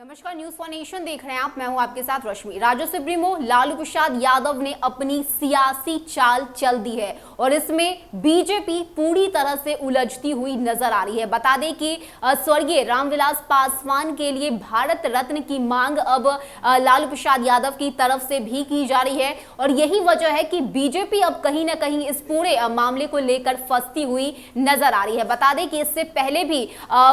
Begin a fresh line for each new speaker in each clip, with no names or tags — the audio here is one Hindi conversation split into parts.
नमस्कार, न्यूज फॉर नेशन देख रहे हैं आप। मैं हूं आपके साथ रश्मि। राज्य सुप्रीमो लालू प्रसाद यादव ने अपनी सियासी चाल चल दी है और इसमें बीजेपी पूरी तरह से उलझती हुई नजर आ रही है। बता दें कि स्वर्गीय रामविलास पासवान के लिए भारत रत्न की मांग अब लालू प्रसाद यादव की तरफ से भी की जा रही है और यही वजह है कि बीजेपी अब कहीं ना कहीं इस पूरे मामले को लेकर फंसती हुई नजर आ रही है। बता दें कि इससे पहले भी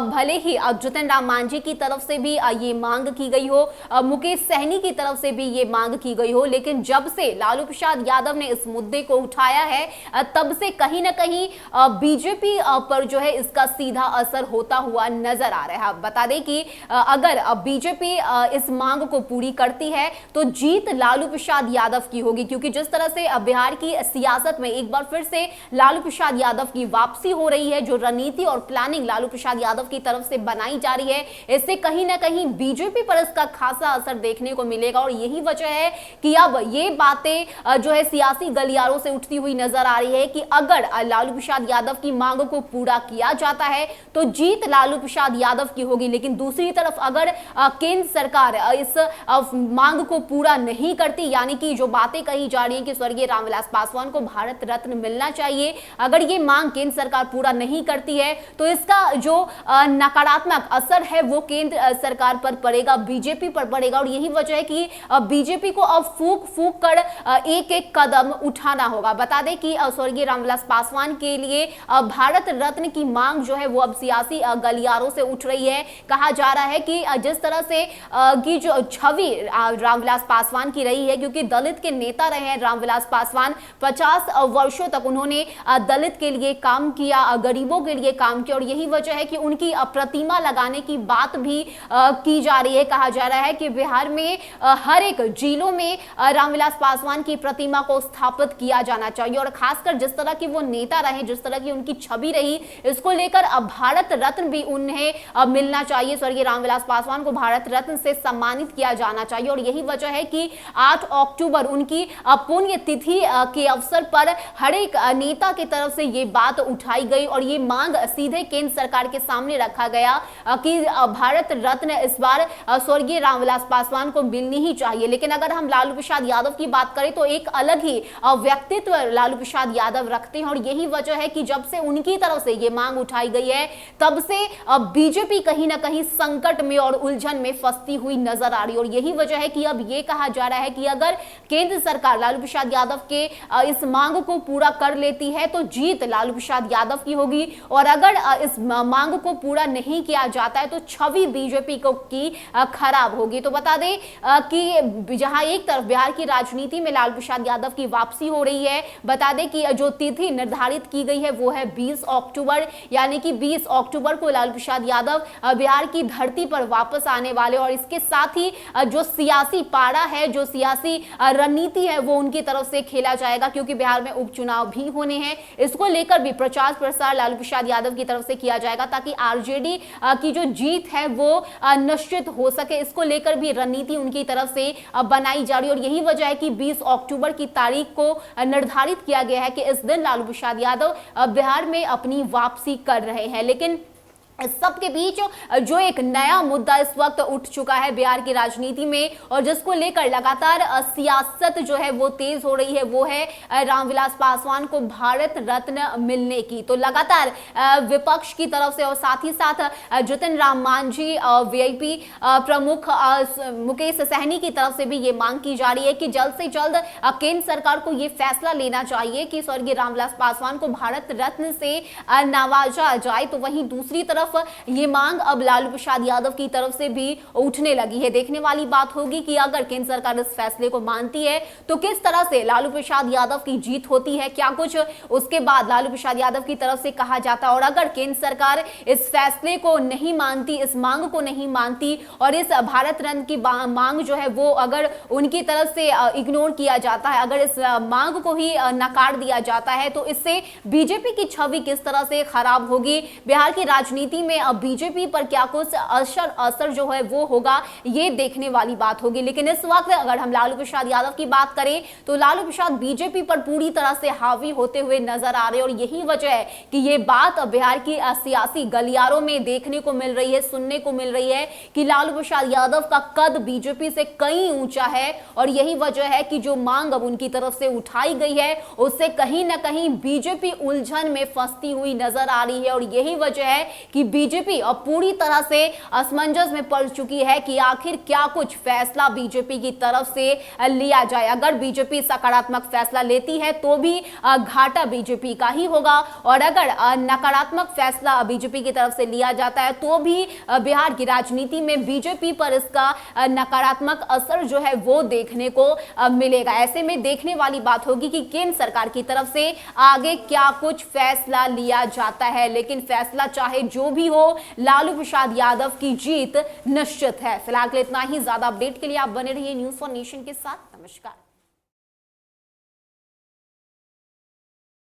भले ही जीतन राम मांझी की तरफ से भी ये मांग की गई हो, मुकेश सहनी की तरफ से भी ये मांग की गई हो, लेकिन जब से लालू प्रसाद यादव ने इस मुद्दे को उठाया है तब से कहीं ना कहीं बीजेपी पर जो है इसका सीधा असर होता हुआ नजर आ रहा है। बता दें कि अगर बीजेपी इस मांग को पूरी करती है तो जीत लालू प्रसाद यादव की होगी, क्योंकि जिस तरह से बिहार की सियासत में एक बार फिर से लालू प्रसाद यादव की वापसी हो रही है, जो रणनीति और प्लानिंग लालू प्रसाद यादव की तरफ से बनाई जा रही है, इससे कहीं ना कहीं बीजेपी पर इसका खासा असर देखने को मिलेगा और यही वजह है कि अब ये बातें जो है सियासी गलियारों से उठती हुई नजर आ रही है कि अगर लालू प्रसाद यादव की मांग को पूरा किया जाता है तो जीत लालू प्रसाद यादव की होगी, लेकिन दूसरी तरफ अगर केंद्र सरकार इस मांग को पूरा नहीं करती, यानी कि जो बातें कही जा रही है कि स्वर्गीय रामविलास पासवान को भारत रत्न मिलना चाहिए, अगर ये मांग केंद्र सरकार पूरा नहीं करती है तो इसका जो नकारात्मक असर है वो केंद्र सरकार पर पड़ेगा, बीजेपी पर पड़ेगा और यही वजह है कि बीजेपी को अब फूक फूक कर एक एक कदम उठाना होगा। बता दें कि स्वर्गीय रामविलास पासवान के लिए भारत रत्न की मांग जो है वो अब सियासी गलियारों से उठ रही है। कहा जा रहा है कि जिस तरह से की जो छवि रामविलास पासवान की रही है, क्योंकि दलित के नेता रहे हैं रामविलास पासवान, 50 वर्षों तक उन्होंने दलित के लिए काम किया, गरीबों के लिए काम किया और यही वजह है कि उनकी प्रतिमा लगाने की बात भी की जा रही है। कहा जा रहा है कि बिहार में हर एक जिलों में रामविलास पासवान की प्रतिमा को स्थापित किया जाना चाहिए और खासकर जिस तरह की वो नेता रहे, जिस तरह की उनकी छवि रही, इसको लेकर अब भारत रत्न भी उन्हें मिलना चाहिए। स्वर्गीय रामविलास पासवान को भारत रत्न से सम्मानित किया जाना चाहिए और यही वजह है कि 8 अक्टूबर उनकी पुण्यतिथि के अवसर पर हर एक नेता की तरफ से ये बात उठाई गई और ये मांग सीधे केंद्र सरकार के सामने रखा गया कि भारत रत्न इस बार स्वर्गीय रामविलास पासवान को मिलनी ही चाहिए। लेकिन अगर हम लालू प्रसाद यादव की बात करें तो एक अलग ही व्यक्तित्व लालू प्रसाद यादव रखते हैं और यही वजह है कि जब से उनकी तरफ से ये मांग उठाई गई है तब से बीजेपी कहीं ना कहीं संकट में और उलझन में फंसती हुई नजर आ रही है और यही वजह है कि अब ये कहा जा रहा है कि अगर केंद्र सरकार लालू प्रसाद यादव के इस मांग को पूरा कर लेती है तो जीत लालू प्रसाद यादव की होगी और अगर इस मांग को पूरा नहीं किया जाता है तो छवि बीजेपी को की खराब होगी। तो बता दें कि जहां एक तरफ बिहार की राजनीति में लालू प्रसाद यादव की वापसी हो रही है, बता दें कि जो तिथि निर्धारित की गई है वो है 20 अक्टूबर, यानी कि 20 अक्टूबर को लालू प्रसाद यादव बिहार की धरती पर वापस आने वाले और इसके साथ ही जो सियासी पारा है, जो सियासी रणनीति है वो उनकी तरफ से खेला जाएगा, क्योंकि बिहार में उपचुनाव भी होने हैं। इसको लेकर भी प्रचार प्रसार लालू प्रसाद यादव की तरफ से किया जाएगा ताकि आरजेडी की जो जीत है वो निश्चित हो सके। इसको लेकर भी रणनीति उनकी तरफ से बनाई जा रही है और यही वजह है कि 20 अक्टूबर की तारीख को निर्धारित किया गया है कि इस दिन लालू प्रसाद यादव बिहार में अपनी वापसी कर रहे हैं। लेकिन इस सब के बीच जो एक नया मुद्दा इस वक्त उठ चुका है बिहार की राजनीति में और जिसको लेकर लगातार सियासत जो है वो तेज हो रही है, वो है रामविलास पासवान को भारत रत्न मिलने की। तो लगातार विपक्ष की तरफ से और साथ ही साथ जितन राम मांझी, वीआईपी प्रमुख मुकेश सहनी की तरफ से भी ये मांग की जा रही है कि जल्द से जल्द केंद्र सरकार को ये फैसला लेना चाहिए कि स्वर्गीय रामविलास पासवान को भारत रत्न से नवाजा जाए। तो वहीं दूसरी तरफ ये मांग अब लालू प्रसाद यादव की तरफ से भी उठने लगी है। देखने वाली बात होगी कि अगर केंद्र सरकार इस फैसले को मानती है तो किस तरह से लालू प्रसाद यादव की जीत होती है, क्या कुछ उसके बाद लालू प्रसाद यादव की तरफ से कहा जाता है और अगर केंद्र सरकार इस फैसले को नहीं मानती, इस मांग को नहीं मानती और इस भारत रत्न की मांग जो है वो अगर उनकी तरफ से इग्नोर किया जाता है, अगर इस मांग को ही नकार दिया जाता है तो इससे बीजेपी की छवि किस तरह से खराब होगी, बिहार की राजनीति राजनीति में अब बीजेपी पर क्या कुछ असर जो है वो होगा, ये देखने वाली बात होगी। लेकिन इस वक्त अगर हम लालू प्रसाद यादव की बात करें तो लालू प्रसाद बीजेपी पर पूरी तरह से हावी होते हुए नजर आ रहे हैं, और यही वजह है कि ये बात बिहार की सियासी गलियारों में देखने को मिल रही है, सुनने को मिल रही है कि लालू प्रसाद यादव का कद बीजेपी से कहीं ऊंचा है। और यही वजह है कि जो मांग अब उनकी तरफ से उठाई गई है उससे कहीं ना कहीं बीजेपी उलझन में फंसती हुई नजर आ रही है। और यही वजह है कि बीजेपी अब पूरी तरह से असमंजस में पड़ चुकी है कि आखिर क्या कुछ फैसला बीजेपी की तरफ से लिया जाए। अगर बीजेपी सकारात्मक फैसला लेती है तो भी घाटा बीजेपी का ही होगा, और अगर नकारात्मक फैसला बीजेपी की तरफ से लिया जाता है तो भी बिहार की राजनीति में बीजेपी पर इसका नकारात्मक असर जो है वो देखने को मिलेगा। ऐसे में देखने वाली बात होगी कि केंद्र सरकार की तरफ से आगे क्या कुछ फैसला लिया जाता है। लेकिन फैसला चाहे जो भी हो, लालू प्रसाद यादव की जीत निश्चित है। फिलहाल इतना ही। ज्यादा अपडेट के लिए आप बने रहिए न्यूज़ फॉर नेशन के साथ। नमस्कार।